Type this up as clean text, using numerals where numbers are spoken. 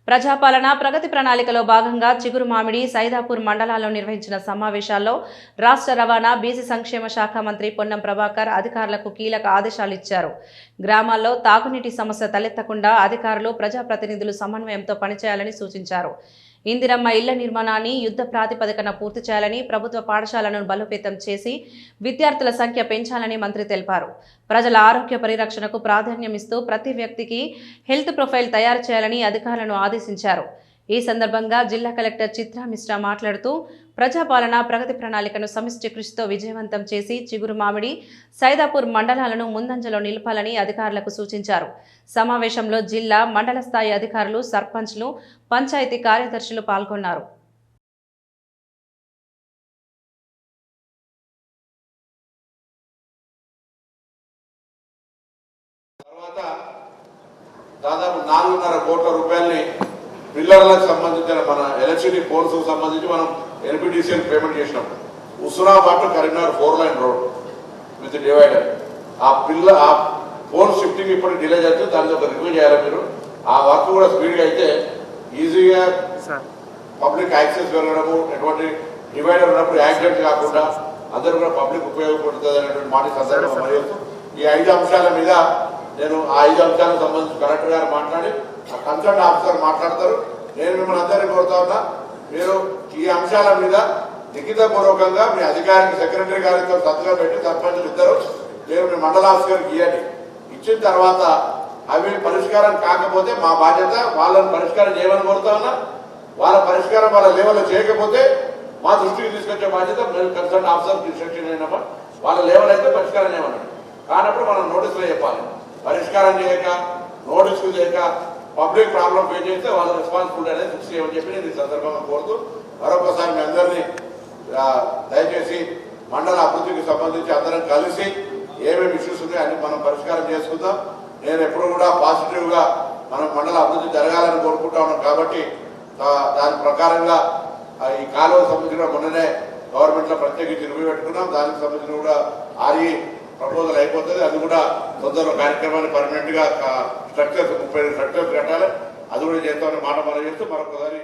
ప్రజాపాలన ప్రగతి ప్రణాళికలో భాగంగా చిగురుమామిడి, సైదాపూర్ మండలాల్లో నిర్వహించిన సమావేశాల్లో రాష్ట్ర రవాణా, బీసీ సంక్షేమ శాఖ మంత్రి పొన్నం ప్రభాకర్ అధికారులకు కీలక ఆదేశాలు ఇచ్చారు. గ్రామాల్లో తాగునీటి సమస్య తలెత్తకుండా అధికారులు, ప్రజాప్రతినిధులు సమన్వయంతో పనిచేయాలని సూచించారు. ఇందిరమ్మ ఇళ్ల నిర్మాణాన్ని యుద్ధ ప్రాతిపదికన పూర్తి చేయాలని, ప్రభుత్వ పాఠశాలను బలోపేతం చేసి విద్యార్థుల సంఖ్య పెంచాలని మంత్రి తెలిపారు. ప్రజల ఆరోగ్య పరిరక్షణకు ప్రాధాన్యమిస్తూ ప్రతి వ్యక్తికి హెల్త్ ప్రొఫైల్ తయారు చేయాలని అధికారులను ఆదేశించారు. ఈ సందర్భంగా జిల్లా కలెక్టర్ చిత్రా మిశ్రా మాట్లాడుతూ ప్రజాపాలన ప్రగతి ప్రణాళికను సమిష్టి కృషితో విజయవంతం చేసి చిగురుమామిడి, సైదాపూర్ మండలాలను ముందంజలో నిలపాలని అధికారులకు సూచించారు. సమావేశంలో జిల్లా, మండల స్థాయి అధికారులు, సర్పంచ్లు, పంచాయతీ కార్యదర్శులు పాల్గొన్నారు. దాదాపు 4.5 కోట్ల రూపాయలని పిల్లర్లకు సంబంధించిన మన ఎలక్ట్రిసిటీ పోల్స్ సంబంధించి మనం ఎల్పిడిసిఎల్ పేమెంట్ చేసినాం. Husnabad Karimnagar 4 line road with divider. ఆ పోల్ షిఫ్టింగ్ ఇప్పుడు డిలే చేస్తే దాన్ని ఒక రివ్యూ చేయాలి మీరు. ఆ వర్క్ కూడా స్పీడ్గా అయితే ఈజీగా పబ్లిక్ యాక్సెస్ వెళ్ళడము, ఎటువంటి డివైడర్ ఉన్నప్పుడు యాక్సిడెంట్ కాకుండా అందరూ కూడా పబ్లిక్ ఉపయోగపడుతుంది అనేటువంటి మాట సందర్భంగా మరియు ఈ 5 అంశాల మీద నేను ఆ 5 అంశాలకు సంబంధించి కలెక్టర్ గారు మాట్లాడి ఆ కన్సర్న్ ఆఫీసర్ మాట్లాడతారు. నేను మిమ్మల్ని అందరినీ కోరుతా ఉన్నా, మీరు ఈ అంశాల మీద లిఖితపూర్వకంగా మీ అధికారికి, సెక్రటరీ గారితో సంతకం పెట్టి సర్పంచులు ఇద్దరు మీరు మీ మండల ఆఫీసర్కి ఇవ్వండి. ఇచ్చిన తర్వాత అవి పరిష్కారం కాకపోతే మా బాధ్యత వాళ్ళని పరిష్కారం చేయమని కోరుతా ఉన్నా. వాళ్ళ పరిష్కారం వాళ్ళ లెవెల్లో చేయకపోతే మా దృష్టికి తీసుకొచ్చే బాధ్యత మేము కన్సర్న్ ఆఫీసర్ ఇన్స్ట్రక్షన్ అయినప్పుడు వాళ్ళ లెవెల్ అయితే పరిష్కారం చేయమన్నాడు. కానప్పుడు మనం నోటీసులో చెప్పాలి. పరిష్కారం చేయక, నోటీసులు చేయక పబ్లిక్ ప్రాబ్లం ఫేస్ చేస్తే వాళ్ళ రెస్పాన్సిబిలిటీ అనేది ఫిక్స్ చేయమని చెప్పి నేను ఈ సందర్భంగా కోరుతూ మరొకసారి మీ అందరినీ దయచేసి మండల అభివృద్ధికి సంబంధించి అందరం కలిసి ఏమేమి ఇష్యూస్ ఉన్నాయో అన్ని మనం పరిష్కారం చేసుకుందాం. నేను ఎప్పుడు కూడా పాజిటివ్గా మనం మండల అభివృద్ధి జరగాలని కోరుకుంటా ఉన్నాం. కాబట్టి దాని ప్రకారంగా ఈ కాలువకు సంబంధించిన మొన్ననే గవర్నమెంట్లో ప్రత్యేకించి రివ్యూ పెట్టుకున్నాం. దానికి సంబంధించిన కూడా ఆర్ఈ ప్రపోజల్ అయిపోతుంది. అది కూడా తొందరలో కార్యక్రమాన్ని పర్మనెంట్గా స్ట్రక్చర్స్ 30 స్ట్రక్చర్స్ కట్టాలి. అది కూడా చేస్తామని మాట మనం చేస్తూ మరొకసారి